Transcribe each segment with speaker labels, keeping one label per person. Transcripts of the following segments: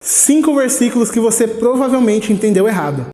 Speaker 1: 5 versículos que você provavelmente entendeu errado.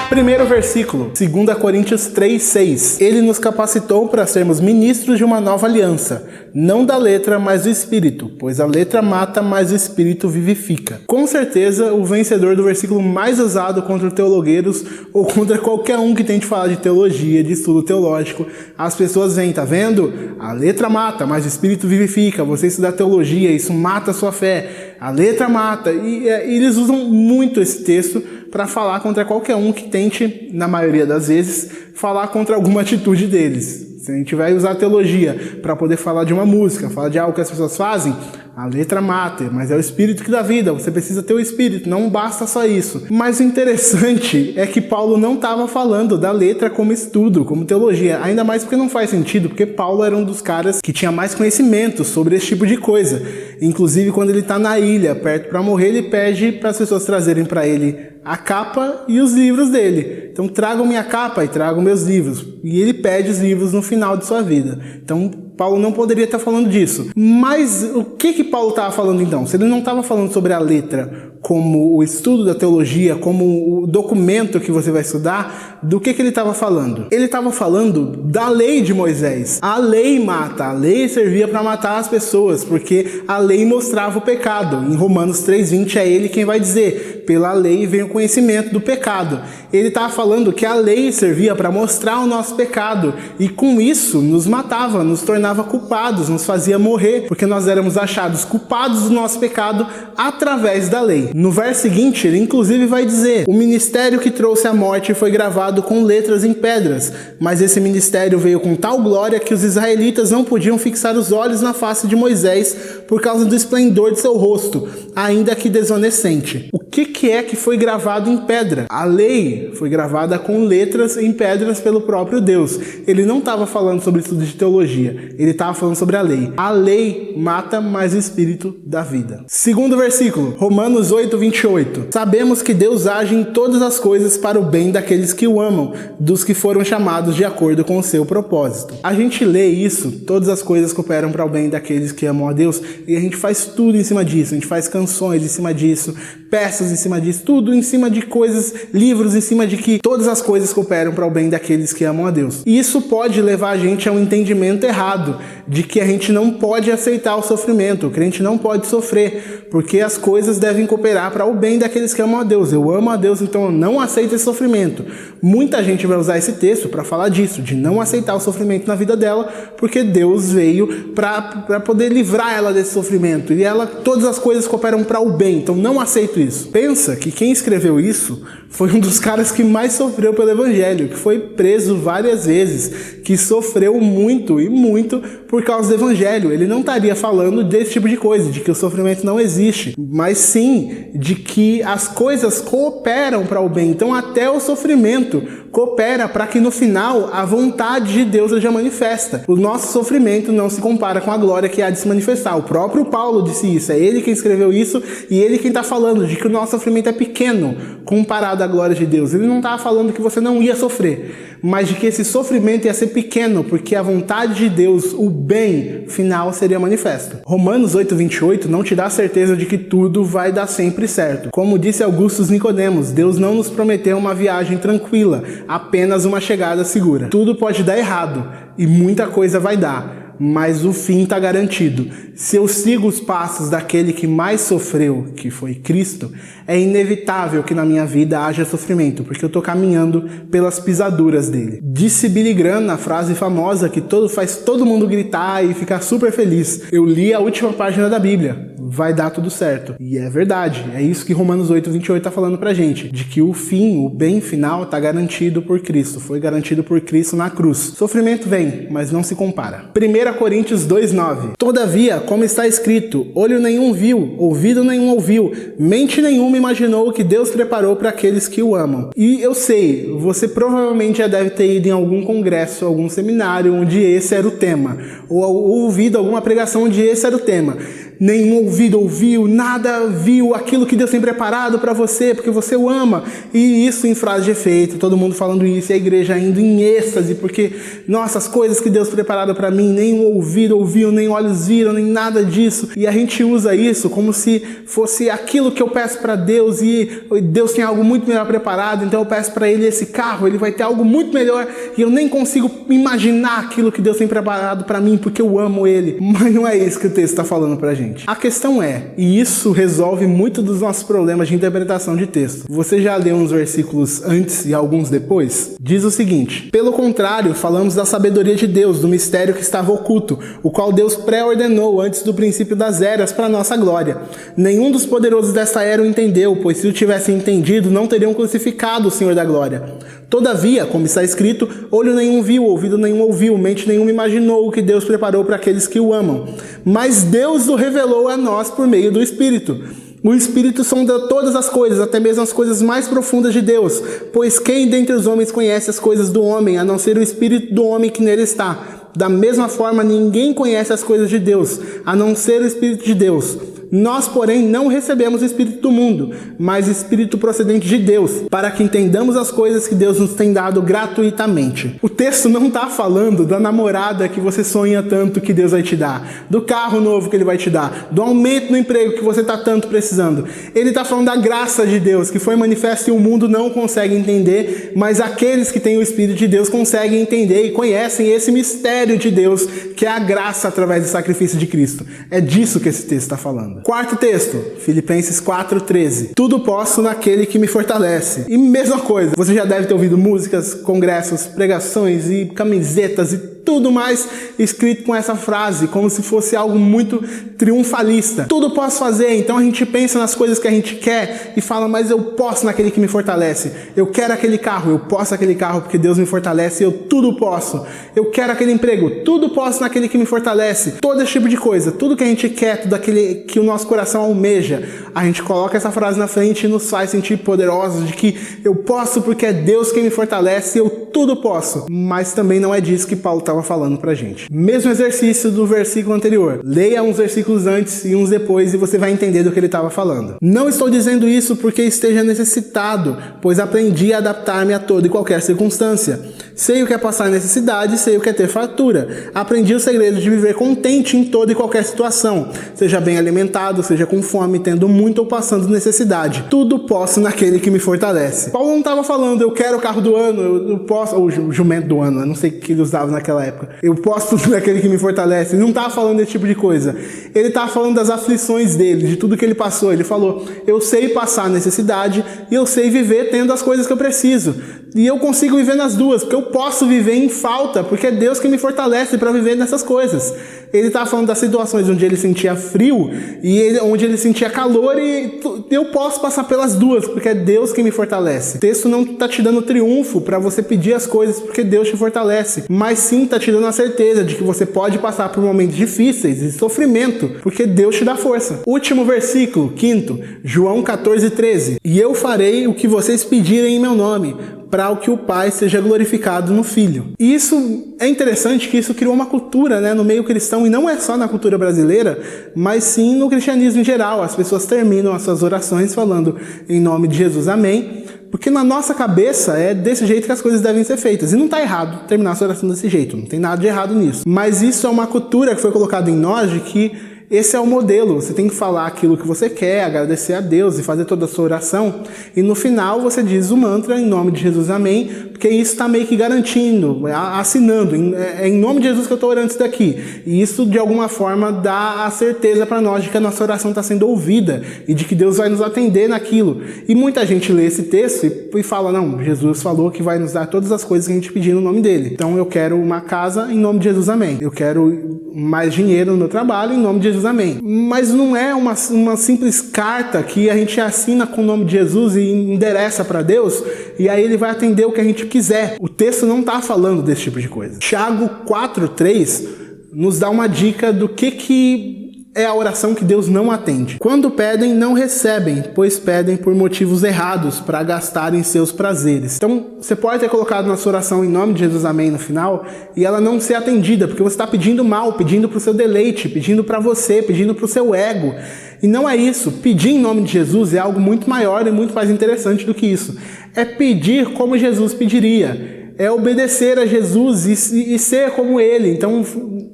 Speaker 1: Primeiro versículo, 2 Coríntios 3:6. Ele nos capacitou para sermos ministros de uma nova aliança, não da letra, mas do Espírito, pois a letra mata, mas o Espírito vivifica. Com certeza, o vencedor do versículo mais usado contra teologueiros ou contra qualquer um que tente falar de teologia, de estudo teológico, as pessoas vêm, tá vendo? A letra mata, mas o Espírito vivifica. Você estudar teologia, isso mata a sua fé. A letra mata. E eles usam muito esse texto para falar contra qualquer um que tente, na maioria das vezes, falar contra alguma atitude deles. Se a gente vai usar a teologia para poder falar de uma música, falar de algo que as pessoas fazem, a letra mata, mas é o Espírito que dá vida, você precisa ter o Espírito, não basta só isso. Mas o interessante é que Paulo não estava falando da letra como estudo, como teologia, ainda mais porque não faz sentido, porque Paulo era um dos caras que tinha mais conhecimento sobre esse tipo de coisa. Inclusive, quando ele está na ilha, perto para morrer, ele pede para as pessoas trazerem para ele a capa e os livros dele. Então, tragam minha capa e tragam meus livros. E ele pede os livros no final de sua vida. Então, Paulo não poderia estar falando disso. Mas o que Paulo estava falando então? Se ele não estava falando sobre a letra como o estudo da teologia, como o documento que você vai estudar, do que ele estava falando? Ele estava falando da lei de Moisés. A lei mata, a lei servia para matar as pessoas, porque a lei mostrava o pecado. Em Romanos 3:20 é ele quem vai dizer, pela lei vem o conhecimento do pecado. Ele estava falando que a lei servia para mostrar o nosso pecado, e com isso nos matava, nos tornava culpados, nos fazia morrer, porque nós éramos achados culpados do nosso pecado através da lei. No verso seguinte, ele inclusive vai dizer: o ministério que trouxe a morte foi gravado com letras em pedras, mas esse ministério veio com tal glória que os israelitas não podiam fixar os olhos na face de Moisés por causa do esplendor de seu rosto, ainda que desonescente. O que é que foi gravado em pedra? A lei foi gravada com letras em pedras pelo próprio Deus. Ele não estava falando sobre estudo de teologia, ele estava falando sobre a lei. A lei mata, mas o Espírito dá vida. Segundo versículo, Romanos 8:28. Sabemos que Deus age em todas as coisas para o bem daqueles que o amam, dos que foram chamados de acordo com o seu propósito. A gente lê isso, todas as coisas cooperam para o bem daqueles que amam a Deus, e a gente faz tudo em cima disso. A gente faz canções em cima disso, peças em cima disso, tudo em cima de coisas, livros em cima de que todas as coisas cooperam para o bem daqueles que amam a Deus. E isso pode levar a gente a um entendimento errado, de que a gente não pode aceitar o sofrimento, o crente não pode sofrer, porque as coisas devem cooperar para o bem daqueles que amam a Deus. Eu amo a Deus, então eu não aceito esse sofrimento. Muita gente vai usar esse texto para falar disso, de não aceitar o sofrimento na vida dela, porque Deus veio para poder livrar ela desse sofrimento, e todas as coisas cooperam para o bem, então não aceito isso. Pensa que quem escreveu isso foi um dos caras que mais sofreu pelo Evangelho, que foi preso várias vezes, que sofreu muito e muito por causa do Evangelho. Ele não estaria falando desse tipo de coisa, de que o sofrimento não existe, mas sim de que as coisas cooperam para o bem. Então até o sofrimento coopera para que no final a vontade de Deus seja manifesta. O nosso sofrimento não se compara com a glória que há de se manifestar. O próprio Paulo disse isso, é ele quem escreveu isso, e ele quem está falando de que o nosso sofrimento é pequeno comparado à glória de Deus. Ele não estava falando que você não ia sofrer, mas de que esse sofrimento ia ser pequeno, porque a vontade de Deus, o bem final, seria manifesto. Romanos 8:28 não te dá a certeza de que tudo vai dar sempre certo. Como disse Augustus Nicodemos, Deus não nos prometeu uma viagem tranquila, apenas uma chegada segura. Tudo pode dar errado, e muita coisa vai dar, mas o fim está garantido. Se eu sigo os passos daquele que mais sofreu, que foi Cristo, é inevitável que na minha vida haja sofrimento, porque eu estou caminhando pelas pisaduras dele. Disse Billy Graham na frase famosa que faz todo mundo gritar e ficar super feliz: eu li a última página da Bíblia, vai dar tudo certo. E é verdade, é isso que Romanos 8:28 está falando pra gente, de que o fim, o bem final, está garantido por Cristo, foi garantido por Cristo na cruz. Sofrimento vem, mas não se compara. 1 Coríntios 2:9. Todavia, como está escrito, olho nenhum viu, ouvido nenhum ouviu, mente nenhuma imaginou o que Deus preparou para aqueles que o amam. E eu sei, você provavelmente já deve ter ido em algum congresso, algum seminário onde esse era o tema, ou ouvido alguma pregação onde esse era o tema. nenhum ouvido ouviu, nada viu aquilo que Deus tem preparado para você, porque você o ama. E isso em frase de efeito, todo mundo falando isso, e a igreja indo em êxtase, porque, nossa, as coisas que Deus preparado para mim, nenhum ouvido ouviu, nem olhos viram, nem nada disso. E a gente usa isso como se fosse aquilo que eu peço para Deus, e Deus tem algo muito melhor preparado, então eu peço para Ele esse carro, Ele vai ter algo muito melhor, e eu nem consigo imaginar aquilo que Deus tem preparado para mim, porque eu amo Ele. Mas não é isso que o texto está falando pra gente. A questão é, e isso resolve muito dos nossos problemas de interpretação de texto. Você já leu uns versículos antes e alguns depois? Diz o seguinte: pelo contrário, falamos da sabedoria de Deus, do mistério que estava oculto, o qual Deus pré-ordenou antes do princípio das eras para nossa glória. Nenhum dos poderosos desta era o entendeu, pois se o tivessem entendido, não teriam crucificado o Senhor da glória. Todavia, como está escrito, olho nenhum viu, ouvido nenhum ouviu, mente nenhuma imaginou o que Deus preparou para aqueles que o amam. Mas Deus o revelou a nós por meio do Espírito. O Espírito sonda todas as coisas, até mesmo as coisas mais profundas de Deus. Pois quem dentre os homens conhece as coisas do homem, a não ser o Espírito do homem que nele está? Da mesma forma, ninguém conhece as coisas de Deus, a não ser o Espírito de Deus. Nós, porém, não recebemos o Espírito do mundo, mas o Espírito procedente de Deus, para que entendamos as coisas que Deus nos tem dado gratuitamente. O texto não está falando da namorada que você sonha tanto que Deus vai te dar, do carro novo que Ele vai te dar, do aumento no emprego que você está tanto precisando. Ele está falando da graça de Deus, que foi manifesta e o mundo não consegue entender, mas aqueles que têm o Espírito de Deus conseguem entender e conhecem esse mistério de Deus, que é a graça através do sacrifício de Cristo. É disso que esse texto está falando. Quarto texto, Filipenses 4:13. Tudo posso naquele que me fortalece. E mesma coisa, você já deve ter ouvido músicas, congressos, pregações e camisetas e tudo mais escrito com essa frase, como se fosse algo muito triunfalista. Tudo posso fazer, então a gente pensa nas coisas que a gente quer e fala, mas eu posso naquele que me fortalece. Eu quero aquele carro, eu posso aquele carro porque Deus me fortalece, eu tudo posso. Eu quero aquele emprego, tudo posso naquele que me fortalece. Todo esse tipo de coisa, tudo que a gente quer, tudo aquele que o nosso coração almeja, a gente coloca essa frase na frente e nos faz sentir poderosos de que eu posso porque é Deus quem me fortalece, eu tudo posso. Mas também não é disso que Paulo estava falando pra gente. Mesmo exercício do versículo anterior. Leia uns versículos antes e uns depois e você vai entender do que ele estava falando. Não estou dizendo isso porque esteja necessitado, pois aprendi a adaptar-me a toda e qualquer circunstância. Sei o que é passar necessidade, sei o que é ter fartura. Aprendi o segredo de viver contente em toda e qualquer situação. Seja bem alimentado, seja com fome, tendo muito ou passando necessidade. Tudo posso naquele que me fortalece. Paulo não estava falando, eu quero o carro do ano, eu posso, ou o jumento do ano, eu não sei o que ele usava naquela época. Eu posso tudo naquele que me fortalece. Ele não estava falando desse tipo de coisa. Ele estava falando das aflições dele, de tudo que ele passou. Ele falou, eu sei passar necessidade e eu sei viver tendo as coisas que eu preciso. E eu consigo viver nas duas, porque eu posso viver em falta, porque é Deus que me fortalece para viver nessas coisas. Ele estava falando das situações onde ele sentia frio e onde ele sentia calor, e eu posso passar pelas duas, porque é Deus que me fortalece. O texto não está te dando triunfo para você pedir as coisas porque Deus te fortalece, mas sim está te dando a certeza de que você pode passar por momentos difíceis e sofrimento, porque Deus te dá força. Último versículo, quinto, João 14:13. E eu farei o que vocês pedirem em meu nome, para que o Pai seja glorificado no Filho. E isso é interessante, que isso criou uma cultura, né, no meio cristão, e não é só na cultura brasileira, mas sim no cristianismo em geral. As pessoas terminam as suas orações falando em nome de Jesus, amém, porque na nossa cabeça é desse jeito que as coisas devem ser feitas. E não está errado terminar a sua oração desse jeito, não tem nada de errado nisso. Mas isso é uma cultura que foi colocada em nós de que esse é o modelo, você tem que falar aquilo que você quer, agradecer a Deus e fazer toda a sua oração, e no final você diz o mantra em nome de Jesus, amém, porque isso está meio que garantindo, assinando, é em nome de Jesus que eu estou orando isso daqui, e isso de alguma forma dá a certeza para nós de que a nossa oração está sendo ouvida, e de que Deus vai nos atender naquilo. E muita gente lê esse texto e fala, não, Jesus falou que vai nos dar todas as coisas que a gente pedir no nome dele, então eu quero uma casa em nome de Jesus, amém, eu quero mais dinheiro no meu trabalho em nome de Jesus, amém. Mas não é uma simples carta que a gente assina com o nome de Jesus e endereça para Deus e aí ele vai atender o que a gente quiser. O texto não está falando desse tipo de coisa. Tiago 4:3 nos dá uma dica do que é a oração que Deus não atende. Quando pedem, não recebem, pois pedem por motivos errados, para gastarem seus prazeres. Então, você pode ter colocado na sua oração em nome de Jesus, amém, no final, e ela não ser atendida, porque você está pedindo mal, pedindo para o seu deleite, pedindo para você, pedindo para o seu ego. E não é isso. Pedir em nome de Jesus é algo muito maior e muito mais interessante do que isso. É pedir como Jesus pediria. É obedecer a Jesus e ser como Ele. Então,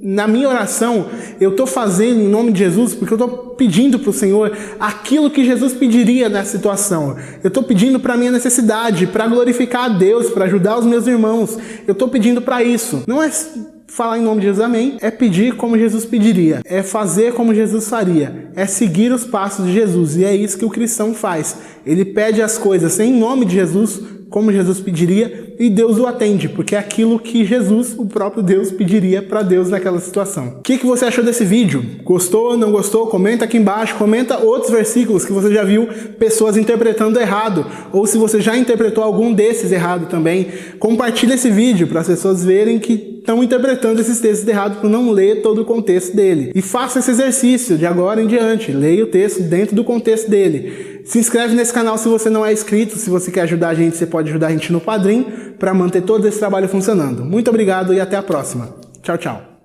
Speaker 1: na minha oração, eu estou fazendo em nome de Jesus porque eu estou pedindo para o Senhor aquilo que Jesus pediria nessa situação. Eu estou pedindo para a minha necessidade, para glorificar a Deus, para ajudar os meus irmãos. Eu estou pedindo para isso. Não é falar em nome de Jesus, amém. É pedir como Jesus pediria. É fazer como Jesus faria. É seguir os passos de Jesus. E é isso que o cristão faz. Ele pede as coisas em nome de Jesus, como Jesus pediria, e Deus o atende, porque é aquilo que Jesus, o próprio Deus, pediria para Deus naquela situação. O que você achou desse vídeo? Gostou, não gostou? Comenta aqui embaixo, comenta outros versículos que você já viu pessoas interpretando errado, ou se você já interpretou algum desses errado também. Compartilha esse vídeo para as pessoas verem que estão interpretando esses textos errados por não ler todo o contexto dele. E faça esse exercício de agora em diante, leia o texto dentro do contexto dele. Se inscreve nesse canal se você não é inscrito, se você quer ajudar a gente, você pode ajudar a gente no Padrim, para manter todo esse trabalho funcionando. Muito obrigado e até a próxima. Tchau, tchau.